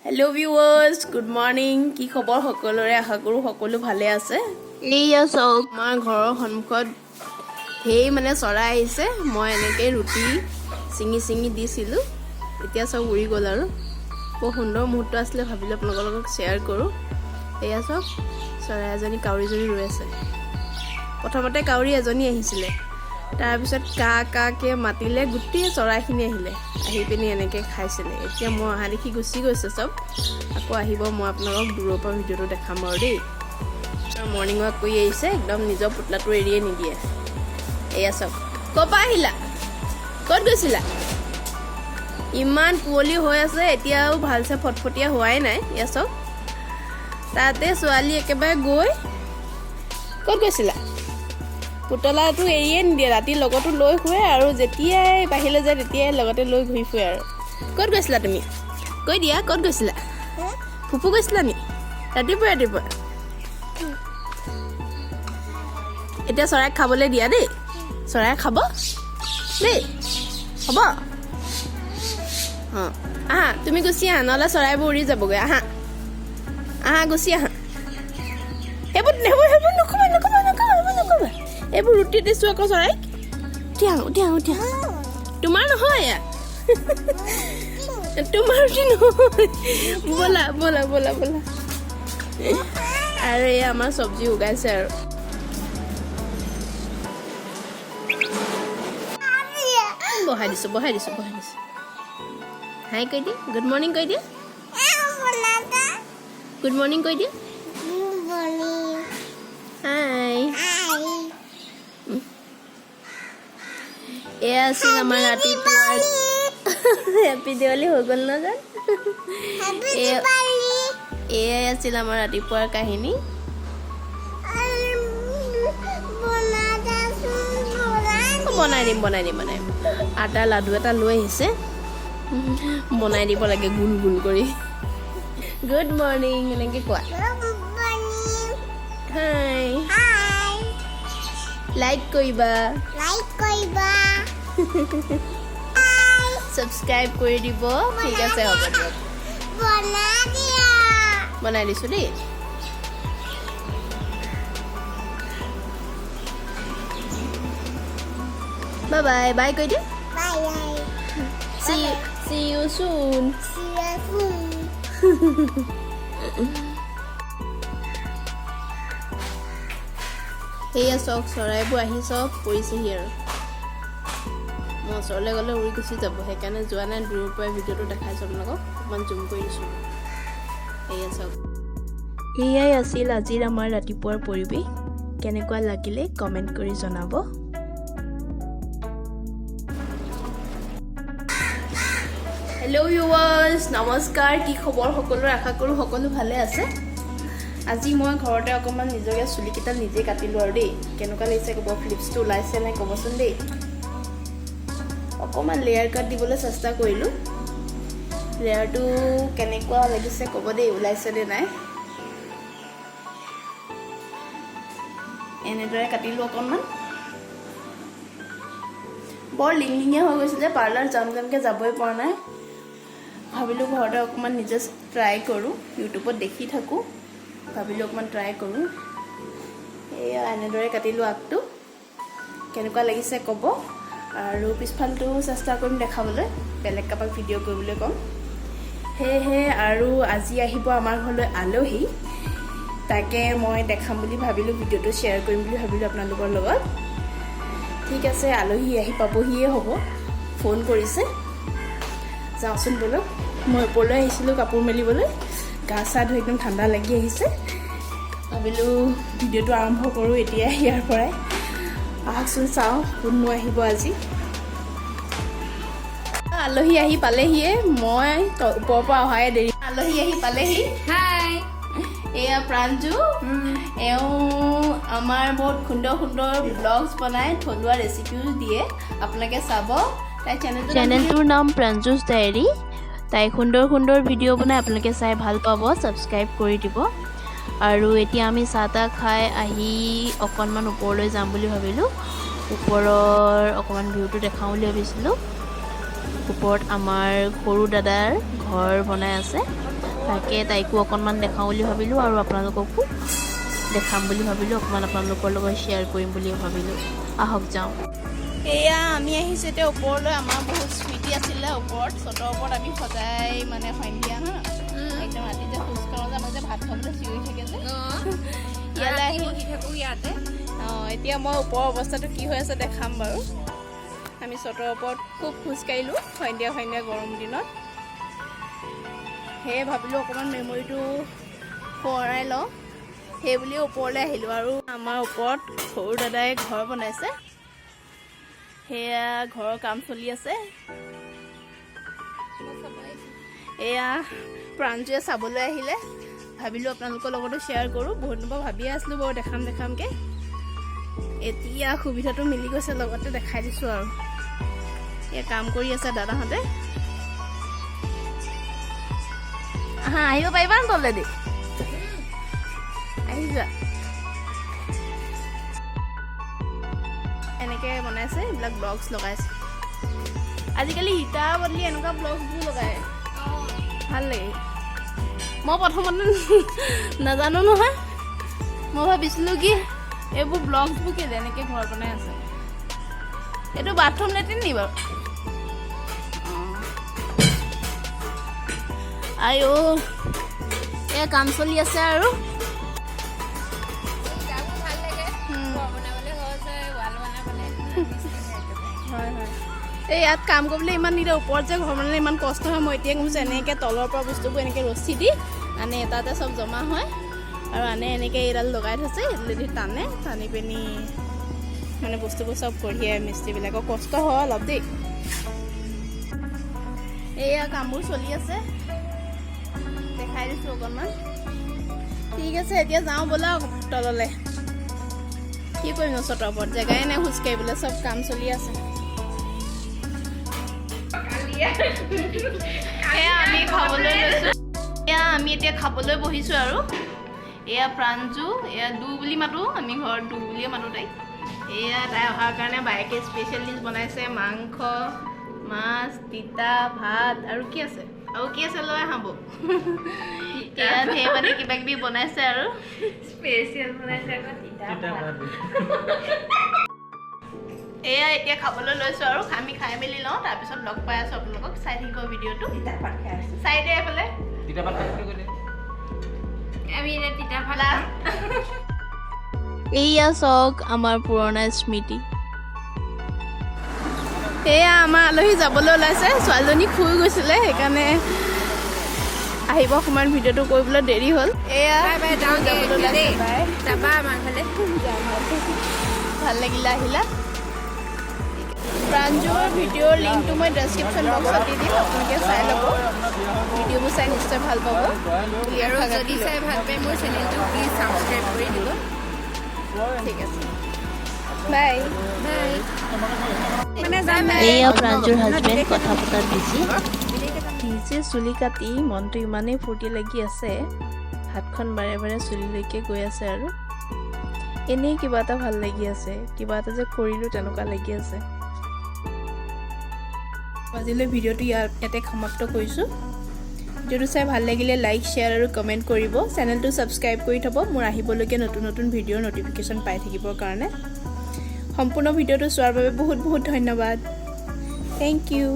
Hello viewers, good morning. কি খবৰ সকলোৰে আশা কৰো সকলো ভালে আছে। এইয়া সব আমাৰ ঘৰৰ সন্মুখত হেই মানে চৰাই আহিছে। মই এনেকৈ ৰুটি চিঙি দিছিলো। এতিয়া সব উৰি গ'ল আৰু বহুত সুন্দৰ মুহূৰ্ত আছিলে ভাবিলো আপোনালোকৰ লগত শ্বেয়াৰ কৰো। এইয়া সব চৰাই এজনী কাউৰীজনী ৰৈ আছে। প্ৰথমতে কাউৰী এজনী আহিছিলে। তাৰ পিছত কাকে মাতিলে গুটি চৰাইখিনি আহিলে আহি পিনি এনেকৈ খাইছিলে। এতিয়া মই অহা দেখি গুচি গৈছে সব। আকৌ আহিব মই আপোনালোকক দূৰৰ পৰা ভিডিঅ'টো দেখাম আৰু দেই। মৰ্ণিং ৱাক কৰি আহিছে একদম নিজৰ পুতলাটো এৰিয়ে নিদিয়ে। এয়া সব ক'ৰ পৰা আহিলা, ক'ত গৈছিলা? ইমান কুঁৱলী হৈ আছে এতিয়াও ভালছে ফটফটীয়া হোৱাই নাই। এয়া সব তাতে ছোৱালী একেবাৰে গৈ ক'ত গৈছিলা? পুতলাটো এৰিয়ে নিদিয়ে, ৰাতি লগতো লৈ শুৱে আৰু যেতিয়াই বাহিৰলৈ যায় তেতিয়াই লগতে লৈ ঘূৰি ফুৰে আৰু। ক'ত গৈছিলা তুমি? কৈ দিয়া ক'ত গৈছিলা? ফুফু গৈছিলা নি ৰাতিপুৱা? এতিয়া চৰাইক খাবলৈ দিয়া দেই, চৰাই খাব দেই, হ'ব? অঁ আহা তুমি গুচি আহা, নহ'লে চৰাইবোৰ উৰি যাবগৈ। আহা গুচি আহা। সেইবোৰ নকবা। এইবোৰ ৰুটি দিছো আকৌ চৰাইক। উঠি আহা। তোমাৰ নহয় এয়া তোমাৰ ৰুটি নহয়। বলা আৰু এয়া আমাৰ চব্জি উগাইছে আৰু বহাই দিছো। হাই কৈ দিয়া, গুড মৰ্ণিং কৈ দিয়া, গুড মৰ্ণিং কৈ দিয়া। হাই এয়া আছিল আমাৰ ৰাতিপুৱাৰ হেপী দেৱালী হৈ গ'ল ন জান। এয়াই আছিল আমাৰ ৰাতিপুৱাৰ কাহিনী। বনাই দিম আটা লাডু এটা লৈ আহিছে, বনাই দিব লাগে গোল কৰি। গুড মৰ্ণিং এনেকে কোৱা। হাই লাইক কৰিবা সাবস্ক্ৰাইব কৰি দিব। ঠিক আছে হ'ব দিয়ক, বনাই দিছো দেই। বাই কৈ দিয়া। See you soon. সেয়া চক চৰাইবোৰ আহি চব পৰিছেহি আৰু মই ওচৰলৈ গ'লে উৰি গুচি যাব, সেইকাৰণে যোৱা নাই, দূৰৰ পৰাই ভিডিঅ'টো দেখাইছোঁ আপোনালোকক। অকণমান জুম কৰি দিছোঁ। সেয়া চক এয়াই আছিল আজিৰ আমাৰ ৰাতিপুৱাৰ পৰিৱেশ। কেনেকুৱা লাগিলে কমেণ্ট কৰি জনাব। হেল্ল' ভিউৱাৰ্ছ, নমস্কাৰ। কি খবৰ সকলোৰে? আশা কৰোঁ সকলো ভালে আছে। আজি মই ঘৰতে অকণমান নিজকে চুলিকেইটা নিজে কাটিলোঁ আৰু দেই। কেনেকুৱা লাগিছে ক'ব, ফ্লিপছটো ওলাইছে নাই ক'বচোন দেই। অকণমান লেয়াৰ কাট দিবলৈ চেষ্টা কৰিলোঁ। লেয়াৰটো কেনেকুৱা লাগিছে ক'ব দেই, ওলাইছে নে নাই। এনেদৰে কাটিলোঁ অকণমান। বৰ লিংলিঙীয়া হৈ গৈছিলে, পাৰ্লাৰ যামকৈ যাবই পৰা নাই। ভাবিলোঁ ঘৰতে অকণমান নিজে ট্ৰাই কৰোঁ, ইউটিউবত দেখি থাকোঁ, ভাবিলোঁ অকণমান ট্ৰাই কৰোঁ। এয়া এনেদৰে কাটিলোঁ আগটো। কেনেকুৱা লাগিছে ক'ব, আৰু পিছফালটো চেষ্টা কৰিম দেখাবলৈ, বেলেগ কাৰোবাক ভিডিঅ' কৰিবলৈ ক'ম। সেয়েহে আৰু আজি আহিব আমাৰ ঘৰলৈ আলহী, তাকে মই দেখাম বুলি ভাবিলোঁ, ভিডিঅ'টো শ্বেয়াৰ কৰিম বুলি ভাবিলোঁ আপোনালোকৰ লগত। ঠিক আছে, আলহী আহি পাবহিয়ে হ'ব, ফোন কৰিছে। যাওঁচোন ব'লক। মই ওপৰলৈ আহিছিলোঁ কাপোৰ মেলিবলৈ, গা চা ধুই একদম ঠাণ্ডা লাগি আহিছে। ভাবিলোঁ ভিডিঅ'টো আৰম্ভ কৰোঁ এতিয়া ইয়াৰ পৰাই। আহকচোন চাওঁ কোননো আহিব আজি। আলহী আহি পালেহিয়ে, মই ওপৰৰ পৰা অহাই দেৰি। আলহী আহি পালেহি। হাই, এয়া প্ৰাঞ্জু। এওঁ আমাৰ বহুত সুন্দৰ ব্লগছ বনাই, থলুৱা ৰেচিপিও দিয়ে, আপোনালোকে চাব। তাই চেনেলটোৰ নাম প্ৰাঞ্জুছ ডায়েৰী। তাই সুন্দৰ ভিডিঅ' বনাই, আপোনালোকে চাই ভাল পাব, ছাবস্ক্ৰাইব কৰি দিব। আৰু এতিয়া আমি চাহ তাহ খাই আহি অকণমান ওপৰলৈ যাম বুলি ভাবিলোঁ। ওপৰৰ অকণমান ভিউটো দেখাওঁ বুলি ভাবিছিলোঁ। ওপৰত আমাৰ সৰু দাদাৰ ঘৰ বনাই আছে তাকে তাইকো অকণমান দেখাওঁ বুলি ভাবিলোঁ আৰু আপোনালোককো দেখাম বুলি ভাবিলোঁ অকণমান আপোনালোকৰ লগত শ্বেয়াৰ কৰিম বুলি ভাবিলোঁ আহক যাওঁ এয়া আমি আহিছোঁ এতিয়া ওপৰলৈ আমাৰ বহুত স্মৃতি আছিলে ওপৰত চটৰ ওপৰত আমি সদায় মানে সন্ধিয়া হা একদম ৰাতি যে খোজ কাঢ়োঁ যে আমাক যে ভাত খাবলৈ চিঞৰি থাকে যে ইয়ালৈ আহি থাকোঁ ইয়াতে এতিয়া মই ওপৰৰ অৱস্থাটো কি হৈ আছে দেখাম বাৰু আমি চটৰ ওপৰত খুব খোজকাঢ়িলোঁ সন্ধিয়া সন্ধিয়া গৰম দিনত সেয়ে ভাবিলোঁ অকণমান মেমৰিটো সোঁৱৰাই লওঁ সেই বুলি ওপৰলৈ আহিলোঁ আৰু আমাৰ ওপৰত সৰু দাদাই ঘৰ বনাইছে সেয়া ঘৰৰ কাম চলি আছে এয়া প্ৰাঞ্জুৱে চাবলৈ আহিলে ভাবিলোঁ আপোনালোকৰ লগতো শ্বেয়াৰ কৰোঁ বহুত দিনৰ পৰা ভাবিয়ে আছিলোঁ বাৰু দেখামকৈ এতিয়া সুবিধাটো মিলি গৈছে লগতে দেখাই দিছোঁ আৰু এয়া কাম কৰি আছে দাদাহঁতে হা আহিব পাৰিবা ন তলেদি আহি যোৱা এনেকৈ বনাইছে এইবিলাক ব্লগছ লগাইছে আজিকালি ইটাৰ বদলি এনেকুৱা ব্লগছবোৰ লগায় ভাল লাগে মই প্ৰথমতে নাজানো নহয় মই ভাবিছিলোঁ কি এইবোৰ ব্লগছবোৰ কেলে এনেকৈ ঘৰ বনাই আছে এইটো বাথৰুম লেট্ৰিন নি বাৰু আইও এয়া কাম চলি আছে আৰু হয় হয় এই ইয়াত কাম কৰিবলৈ ইমান নিদিয়ে ওপৰত যে ঘৰ বনালে ইমান কষ্ট হয় মই এতিয়া কৈছোঁ এনেকৈ তলৰ পৰা বস্তুবোৰ এনেকৈ ৰছী দি আনে এটাতে চব জমা হয় আৰু আনে এনেকৈ এইডাল লগাই থৈছে এইডালেদি টানি পিনি মানে বস্তুবোৰ চব কঢ়িয়াই মিস্ত্ৰীবিলাকৰ কষ্ট হয় অলপ দেই এয়া কামবোৰ চলি আছে দেখাই দিছোঁ অকণমান ঠিক আছে এতিয়া যাওঁ ব'লা তললৈ কি কৰিম ন চটৰ ওপৰত জেগাই নাই খোজকাঢ়িবলৈ চব কাম চলি আছে আমি খাবলৈ লৈছোঁ এয়া আমি এতিয়া খাবলৈ বহিছোঁ আৰু এয়া প্ৰাঞ্জু এয়া দু বুলি মাতোঁ আমি ঘৰত দু বুলিয়ে মাতোঁ তাইক এয়া তাই অহাৰ কাৰণে বায়েকে স্পেচিয়েল ডিছ বনাইছে মাংস মাছ তিতা ভাত আৰু কি আছে লৈ খাব এয়া ধেৰ মানে কিবা কিবি বনাইছে আৰু স্পেচিয়েল বনাইছে আকৌ তিতা ভাত এয়া এতিয়া খাবলৈ লৈছোঁ আৰু আমি খাই মেলি লওঁ তাৰপিছত লগ পাই আছোঁ আপোনালোকক চাই থাকিব ভিডিঅ'টো চাই দে এইফালে এয়া চাওক আমাৰ পুৰণা স্মৃতি এয়া আমাৰ আলহী যাবলৈ ওলাইছে ছোৱালীজনী শুই গৈছিলে সেইকাৰণে আহিব সময়ত ভিডিঅ'টো কৰিবলৈ দেৰি হ'ল এয়া যাবলৈ ওলাইছে ভাল লাগিলে আহিলা প্ৰাঞ্জুৰ ভিডিঅ'ৰ লিংকটো মই ডেছক্ৰিপশ্যন বক্সত দি দিম আপোনালোকে চাই ল'ব ভিডিঅ'বোৰ চাই নিশ্চয় ভাল পাব আৰু যদি চাই ভাল পায় মোৰ চেনেলটো প্লিজ ছাবস্ক্ৰাইব কৰি দিব ঠিক আছে বাই এয়া প্ৰাঞ্জুৰ হাজবেণ্ড কথা পতাত বিজি নিজে চুলি কাটি মনটো ইমানেই ফূৰ্তি লাগি আছে হাতখন বাৰে বাৰে চুলিলৈকে গৈ আছে আৰু এনেই কিবা এটা ভাল লাগি আছে কিবা এটা যে কৰিলোঁ তেনেকুৱা লাগি আছে আজিলৈ ভিডিঅ'টো ইয়াতে সমাপ্ত কৰিছোঁ ভিডিঅ'টো চাই ভাল লাগিলে লাইক শ্বেয়াৰ আৰু কমেণ্ট কৰিব চেনেলটো ছাবস্ক্ৰাইব কৰি থ'ব মোৰ আহিবলগীয়া নতুন নতুন ভিডিঅ'ৰ ন'টিফিকেশ্যন পাই থাকিবৰ কাৰণে সম্পূৰ্ণ ভিডিঅ'টো চোৱাৰ বাবে বহুত বহুত ধন্যবাদ থেংক ইউ